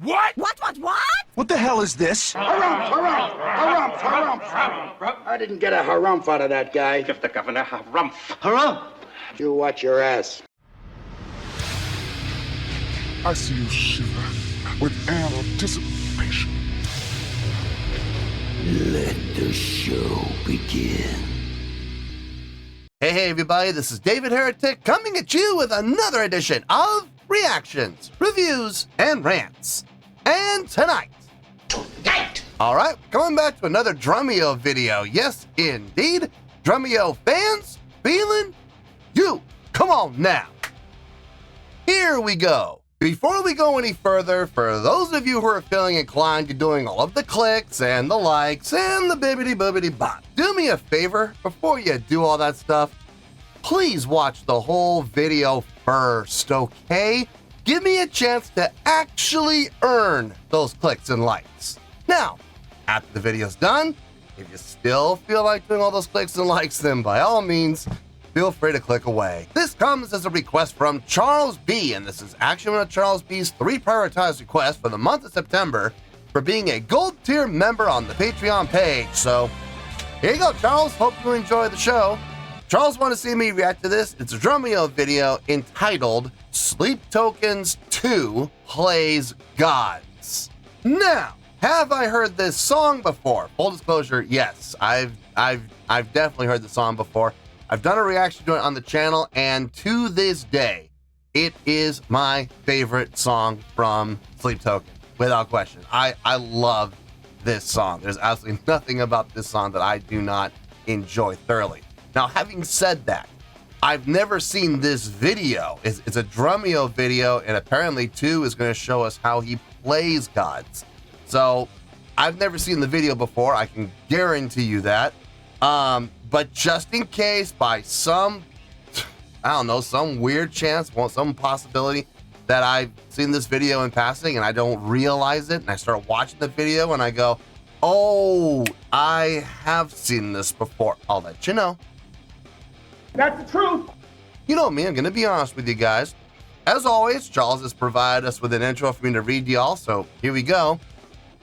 What? What? What the hell is this? Harumph. I didn't get a harumph out of that guy. Give the governor harumph. Harumph! You watch your ass. I see you shiver with anticipation. Let the show begin. Hey everybody, this is David Heretic coming at you with another edition of Reactions, Reviews, and Rants. And tonight, alright, coming back to another Drumeo video. Yes, indeed, Drumeo fans, feeling you. Come on now. Here we go. Before we go any further, for those of you who are feeling inclined to doing all of the clicks and the likes and the bibbity-boobity bop, do me a favor before you do all that stuff. Please watch the whole video first, okay? Give me a chance to actually earn those clicks and likes. Now, after the video's done, if you still feel like doing all those clicks and likes, then by all means, feel free to click away. This comes as a request from Charles B, and this is actually one of Charles B's 3 prioritized requests for the month of September for being a gold tier member on the Patreon page. So, here you go, Charles. Hope you enjoy the show. Charles wanted to see me react to this. It's a Drumeo video entitled Sleep Tokens 2 Plays Gods. Now, have I heard this song before? Full disclosure, yes. I've definitely heard the song before. I've done a reaction to it on the channel, and to this day, it is my favorite song from Sleep Token, without question. I love this song. There's absolutely nothing about this song that I do not enjoy thoroughly. Now, having said that, I've never seen this video. It's a Drumeo video, and apparently, too, is going to show us how he plays gods. So, I've never seen the video before. I can guarantee you that. But just in case, by some, I don't know, some weird chance, some possibility that I've seen this video in passing and I don't realize it, and I start watching the video and I go, oh, I have seen this before, I'll let you know. That's the truth. You know me, I'm going to be honest with you guys. As always, Charles has provided us with an intro for me to read y'all, so here we go.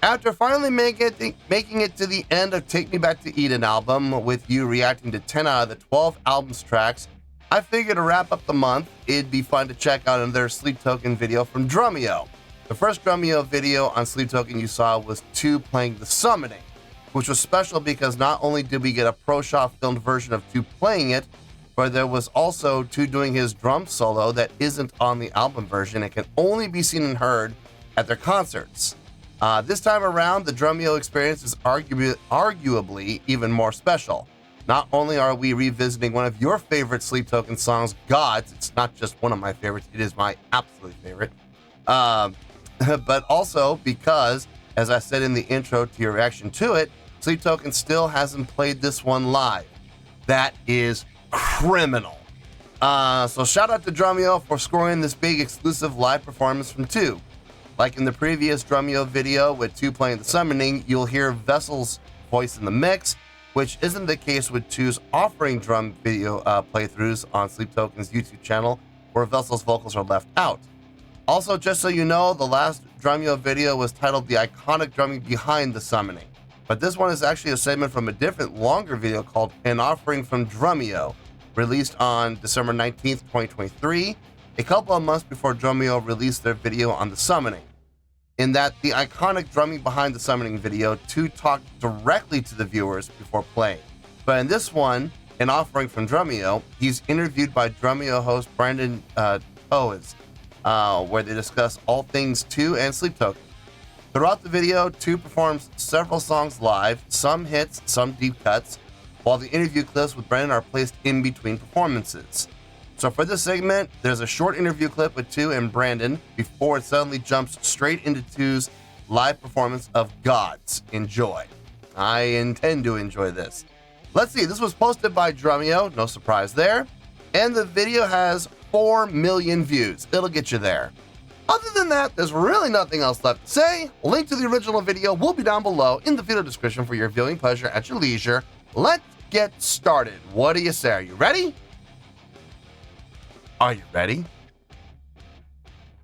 After finally making it to the end of Take Me Back to Eden album, with you reacting to 10 out of the 12 album's tracks, I figured to wrap up the month, it'd be fun to check out another Sleep Token video from Drumeo. The first Drumeo video on Sleep Token you saw was 2 playing The Summoning, which was special because not only did we get a Pro Shop filmed version of 2 playing it, but there was also 2 doing his drum solo that isn't on the album version and can only be seen and heard at their concerts. This time around, the Drumeo experience is arguably even more special. Not only are we revisiting one of your favorite Sleep Token songs, Gods, it's not just one of my favorites, it is my absolute favorite, but also because, as I said in the intro to your reaction to it, Sleep Token still hasn't played this one live. That is criminal. So shout out to Drumeo for scoring this big exclusive live performance from 2. Like in the previous Drumeo video with 2 playing The Summoning, you'll hear Vessel's voice in the mix, which isn't the case with 2's offering drum video playthroughs on Sleep Token's YouTube channel, where Vessel's vocals are left out. Also, just so you know, the last Drumeo video was titled The Iconic Drumming Behind The Summoning, but this one is actually a segment from a different, longer video called An Offering from Drumeo, released on December 19th, 2023, a couple of months before Drumeo released their video on The Summoning. In that the iconic Drumming Behind the Summoning video, 2 talked directly to the viewers before playing. But in this one, An Offering from Drumeo, he's interviewed by Drumeo host Brandon Owens, where they discuss all things 2 and Sleep Token. Throughout the video, 2 performs several songs live, some hits, some deep cuts, while the interview clips with Brandon are placed in between performances. So for this segment, there's a short interview clip with 2 and Brandon before it suddenly jumps straight into 2's live performance of Gods. Enjoy. I intend to enjoy this. Let's see, this was posted by Drumeo, no surprise there, and the video has 4 million views. It'll get you there. Other than that, there's really nothing else left to say. A link to the original video will be down below in the video description for your viewing pleasure at your leisure. Let's get started. What do you say? Are you ready? Are you ready?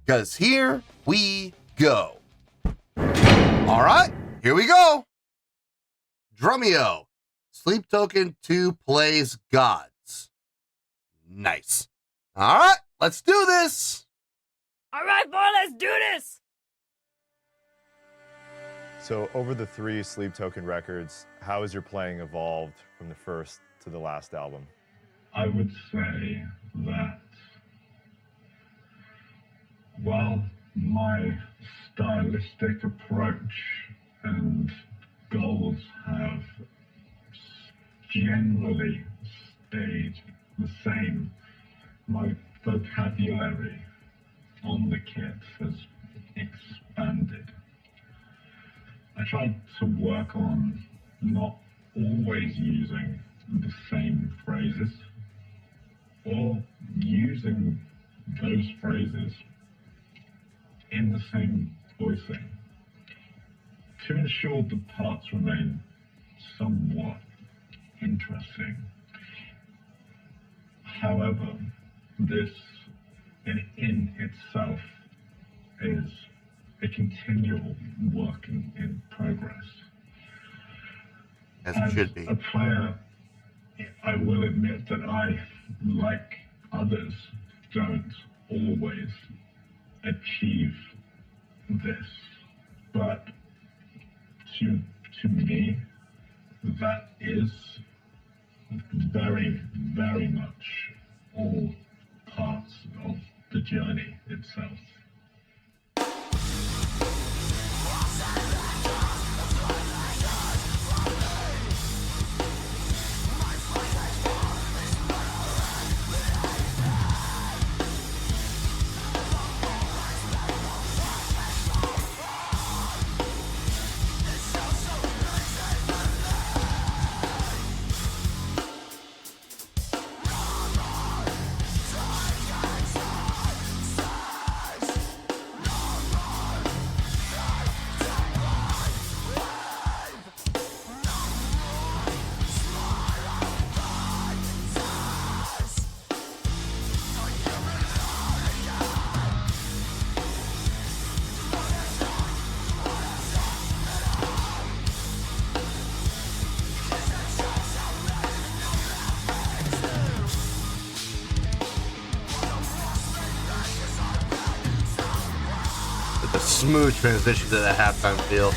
Because here we go. All right, here we go. Drumeo, Sleep Token 2 plays gods. Nice. All right, let's do this. All right, boy, let's do this. So over the 3 Sleep Token records, how has your playing evolved from the first to the last album? I would say that while my stylistic approach and goals have generally stayed the same, my vocabulary on the kit has expanded. I tried to work on not always using the same phrases or using those phrases in the same voicing to ensure the parts remain somewhat interesting. However, this in itself is a continual work in progress. As it should be. As a player, I will admit that I, like others, don't always achieve this. But to me, that is very, very much all parts of the journey itself. The smooth transition to the halftime feel.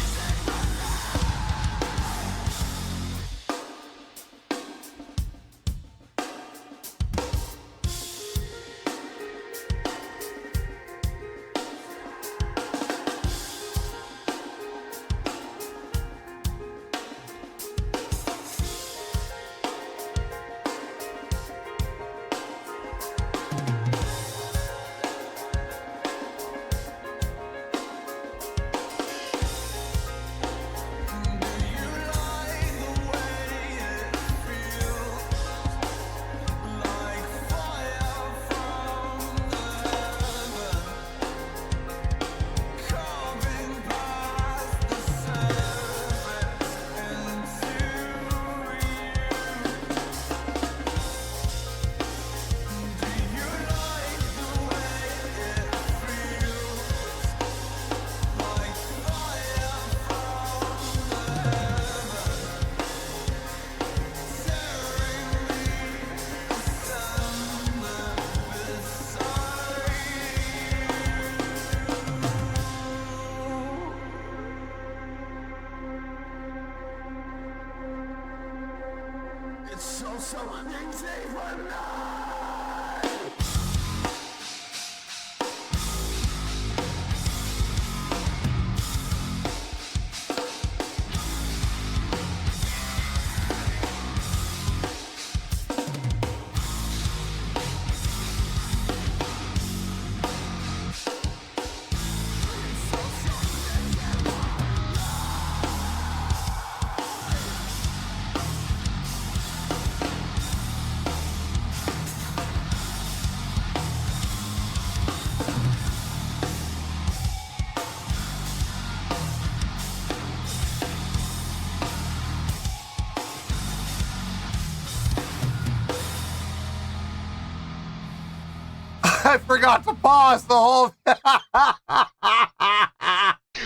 I forgot to pause the whole.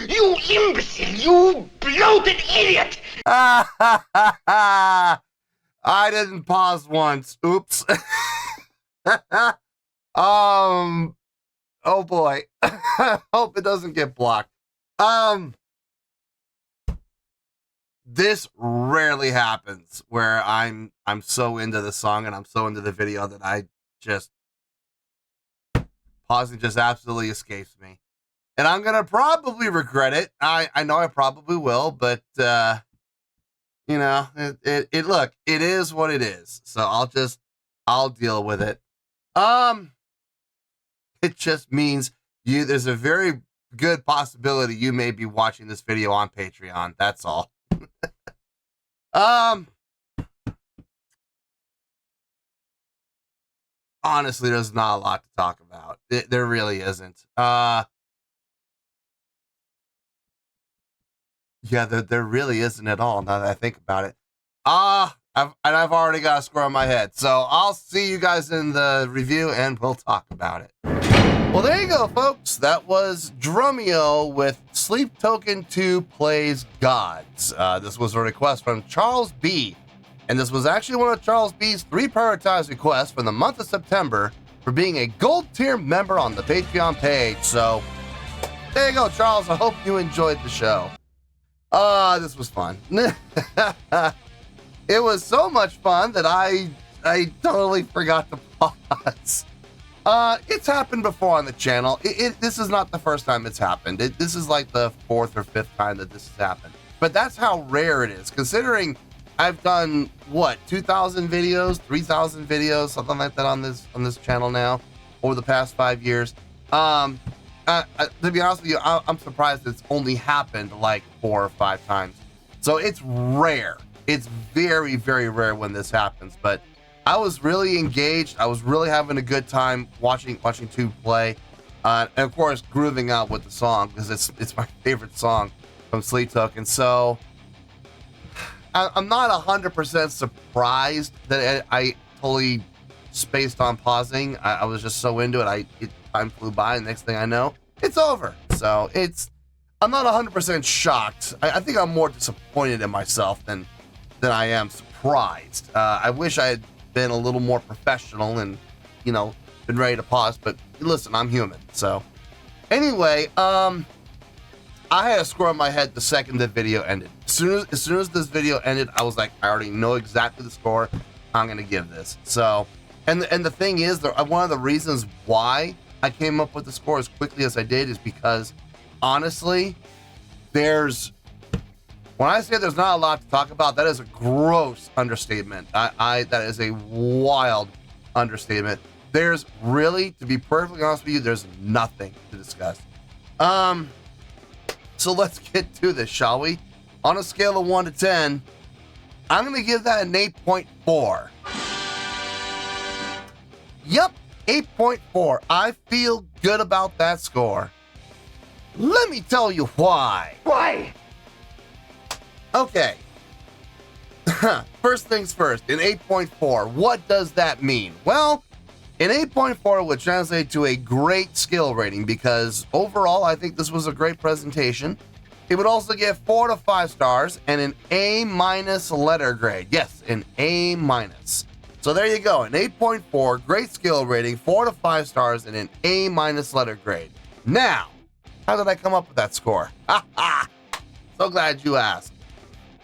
You imbecile! You bloated idiot! I didn't pause once. Oops. Oh boy. Hope it doesn't get blocked. This rarely happens where I'm so into the song and I'm so into the video that I just pausing just absolutely escapes me. And I'm gonna probably regret it. I know I probably will, but you know, it look, it is what it is. So I'll deal with it. It just means there's a very good possibility you may be watching this video on Patreon. That's all. Honestly, there's not a lot to talk about. There really isn't. Yeah, there really isn't at all now that I think about it. I've already got a score on my head. So I'll see you guys in the review and we'll talk about it. Well, there you go, folks. That was Drumeo with Sleep Token 2 Plays Gods. This was a request from Charles B. And this was actually one of Charles B's 3 prioritized requests for the month of September for being a gold tier member on the Patreon page. So there you go, Charles. I hope you enjoyed the show. This was fun. It was so much fun that I totally forgot to pause. It's happened before on the channel. This is not the first time it's happened. This is like the 4th or 5th time that this has happened. But that's how rare it is, considering I've done, what, 2,000 videos, 3,000 videos, something like that on this channel now over the past 5 years. To be honest with you, I'm surprised it's only happened like 4 or 5 times. So it's rare. It's very, very rare when this happens. But I was really engaged. I was really having a good time watching Tube play, and of course grooving out with the song because it's my favorite song from Sleep Token. So I'm not 100% surprised that I totally spaced on pausing. I was just so into it. Time flew by, and next thing I know, it's over. So I'm not 100% shocked. I think I'm more disappointed in myself than I am surprised. I wish I had been a little more professional and, you know, been ready to pause, but listen, I'm human. So anyway, I had a score in my head the second the video ended. As soon as this video ended, I was like, I already know exactly the score I'm gonna give this. So, and the thing is, one of the reasons why I came up with the score as quickly as I did is because, honestly, when I say there's not a lot to talk about, that is a gross understatement. That is a wild understatement. There's really, to be perfectly honest with you, there's nothing to discuss. So let's get to this, shall we? On a scale of 1 to 10, I'm gonna give that an 8.4. Yep, 8.4. I feel good about that score. Let me tell you why. Why? Okay. First things first, an 8.4. What does that mean? Well, an 8.4 would translate to a great skill rating because overall, I think this was a great presentation. It would also get 4 to 5 stars and an A- letter grade. Yes, an A-. So there you go, an 8.4, great skill rating, 4 to 5 stars, and an A- letter grade. Now, how did I come up with that score? So glad you asked.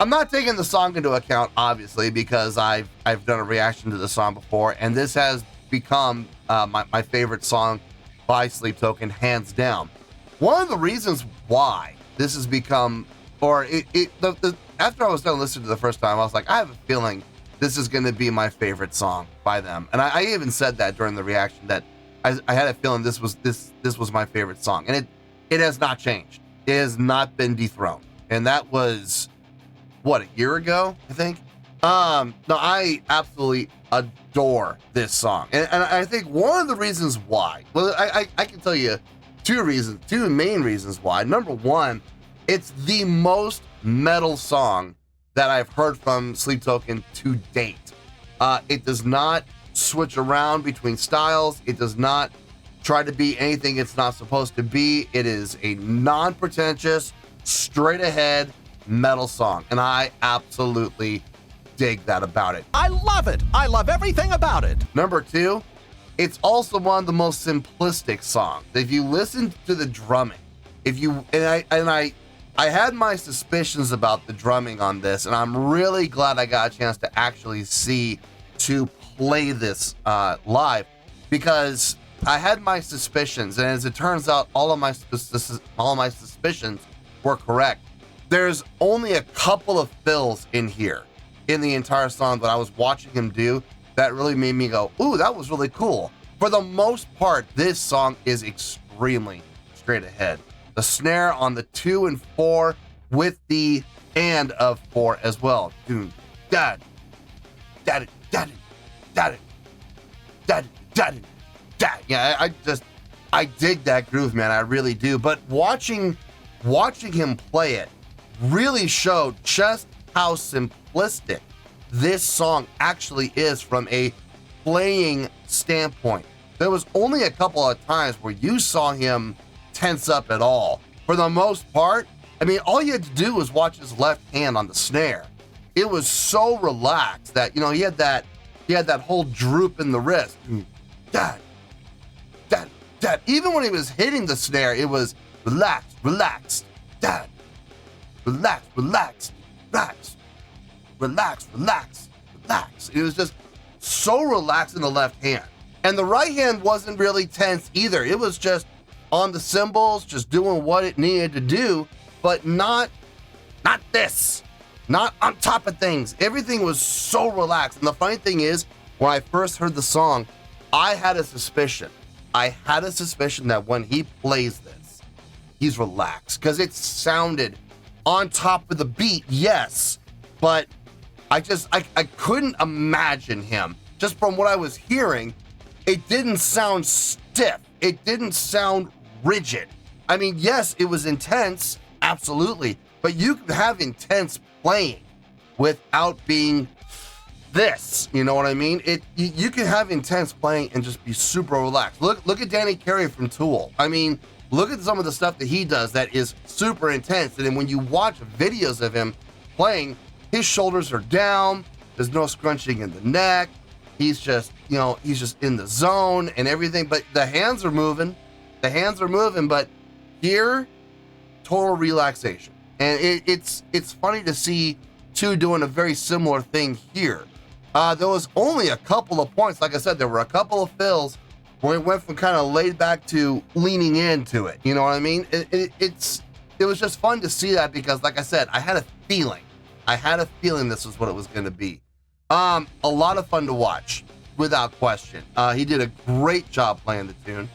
I'm not taking the song into account, obviously, because I've done a reaction to the song before, and this has become my favorite song by Sleep Token, hands down. One of the reasons why this has become, after I was done listening to the first time, I was like, I have a feeling this is going to be my favorite song by them, and I even said that during the reaction that I had a feeling this was my favorite song, and it has not changed. It has not been dethroned, and that was, what, a year ago, I think? No, I absolutely adore this song. And I think one of the reasons why, well, I can tell you two main reasons why. Number one, it's the most metal song that I've heard from Sleep Token to date. It does not switch around between styles. It does not try to be anything it's not supposed to be. It is a non-pretentious, straight ahead metal song, and I absolutely dig that about it. I love it. I love everything about it. Number 2, it's also one of the most simplistic songs. If you listen to the drumming, I had my suspicions about the drumming on this, and I'm really glad I got a chance to actually play this live, because I had my suspicions, and as it turns out, all of my suspicions were correct. There's only a couple of fills in here in the entire song that I was watching him do that really made me go, ooh, that was really cool. For the most part, this song is extremely straight ahead. The snare on the 2 and 4 with the and of 4 as well. Dude, dad, dad, dad, dad, dad, dad, dad. Yeah, I dig that groove, man. I really do. But watching him play it really showed just how simplistic this song actually is from a playing standpoint. There was only a couple of times where you saw him tense up at all. For the most part, I mean, all you had to do was watch his left hand on the snare. It was so relaxed that, you know, he had that whole droop in the wrist. Dad, dad, dad. Even when he was hitting the snare, it was relaxed, relaxed, dad. Relax, relax, relax, relax, relax, relax. It was just so relaxed in the left hand. And the right hand wasn't really tense either. It was just on the cymbals, just doing what it needed to do, but not this. Not on top of things. Everything was so relaxed. And the funny thing is, when I first heard the song, I had a suspicion. That when he plays this, he's relaxed, because it sounded on top of the beat, yes, but I couldn't imagine him. Just from what I was hearing, it didn't sound stiff. It didn't sound rigid. I mean, yes, it was intense, absolutely, but you can have intense playing without being this, you know what I mean? You can have intense playing and just be super relaxed. Look at Danny Carey from Tool. I mean, look at some of the stuff that he does that is super intense. And then when you watch videos of him playing, his shoulders are down. There's no scrunching in the neck. He's just, he's just in the zone and everything. But the hands are moving. But here, total relaxation. And it's funny to see two doing a very similar thing here. There was only a couple of points. Like I said, there were a couple of fills where it went from kind of laid back to leaning into it. You know what I mean? It was just fun to see that because, like I said, I had a feeling this was what it was going to be. A lot of fun to watch, without question. He did a great job playing the tune.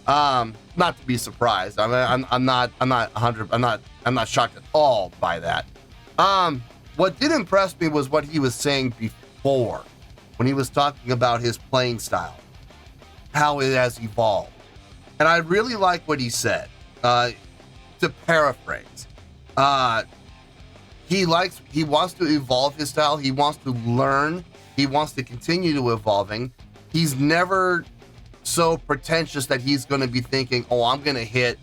Not to be surprised. I mean, I'm not shocked at all by that. What did impress me was what he was saying before, when he was talking about his playing style, how it has evolved. And I really like what he said. To paraphrase, he wants to evolve his style. He wants to learn. He wants to continue to evolving. He's never so pretentious that he's going to be thinking, oh, I'm going to hit,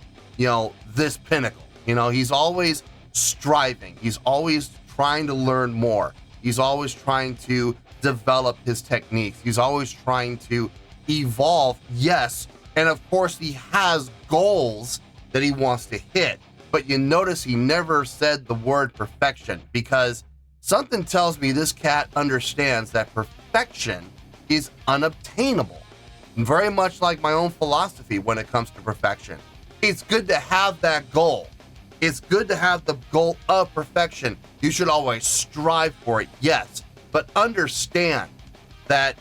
this pinnacle. He's always striving. He's always trying to learn more. He's always trying to develop his techniques. He's always trying to evolve, yes. And of course, he has goals that he wants to hit. But you notice he never said the word perfection, because something tells me this cat understands that perfection is unobtainable. Very much like my own philosophy when it comes to perfection. It's good to have that goal. It's good to have the goal of perfection. You should always strive for it, yes, but understand that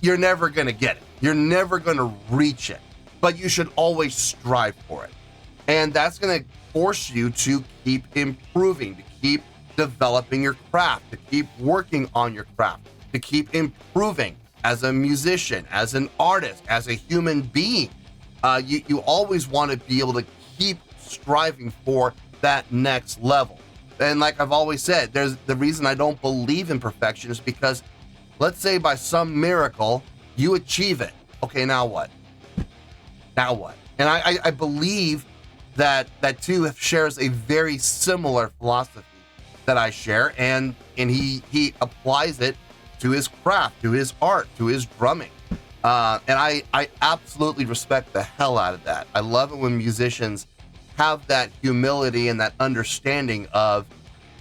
you're never going to get it. You're never going to reach it, but you should always strive for it. And that's going to force you to keep improving, to keep developing your craft, to keep working on your craft, to keep improving as a musician, as an artist, as a human being. You always want to be able to keep striving for that next level. And like I've always said, there's the reason I don't believe in perfection is because, let's say by some miracle, you achieve it. Okay, now what? And I believe that too shares a very similar philosophy that I share, and he applies it to his craft, to his art, to his drumming. And I absolutely respect the hell out of that. I love it when musicians have that humility and that understanding of,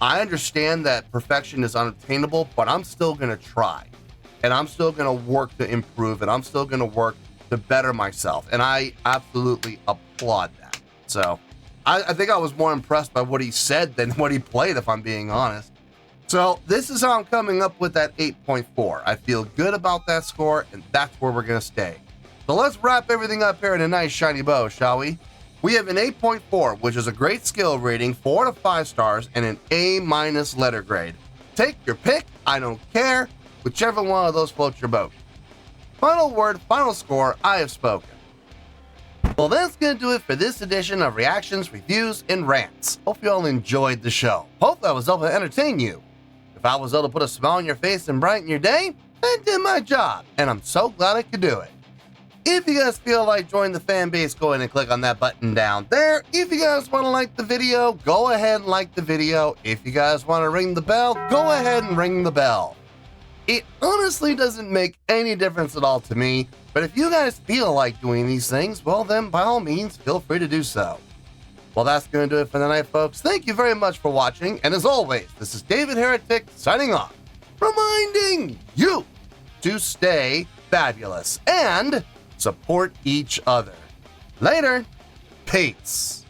I understand that perfection is unobtainable, but I'm still going to try. And I'm still going to work to improve, and I'm still going to work to better myself. And I absolutely applaud that. So I think I was more impressed by what he said than what he played, if I'm being honest. So this is how I'm coming up with that 8.4. I feel good about that score, and that's where we're going to stay. So let's wrap everything up here in a nice shiny bow, shall we? We have an 8.4, which is a great skill rating, 4 to 5 stars, and an A- letter grade. Take your pick, I don't care, whichever one of those floats your boat. Final word, final score, I have spoken. Well, that's going to do it for this edition of Reactions, Reviews, and Rants. Hope you all enjoyed the show. Hope I was able to entertain you. If I was able to put a smile on your face and brighten your day, I did my job, and I'm so glad I could do it. If you guys feel like joining the fan base, go ahead and click on that button down there. If you guys want to like the video, go ahead and like the video. If you guys want to ring the bell, go ahead and ring the bell. It honestly doesn't make any difference at all to me, but if you guys feel like doing these things, well then by all means, feel free to do so. Well, that's going to do it for the night, folks. Thank you very much for watching, and as always, this is David Heretic signing off, reminding you to stay fabulous and support each other. Later. Peace.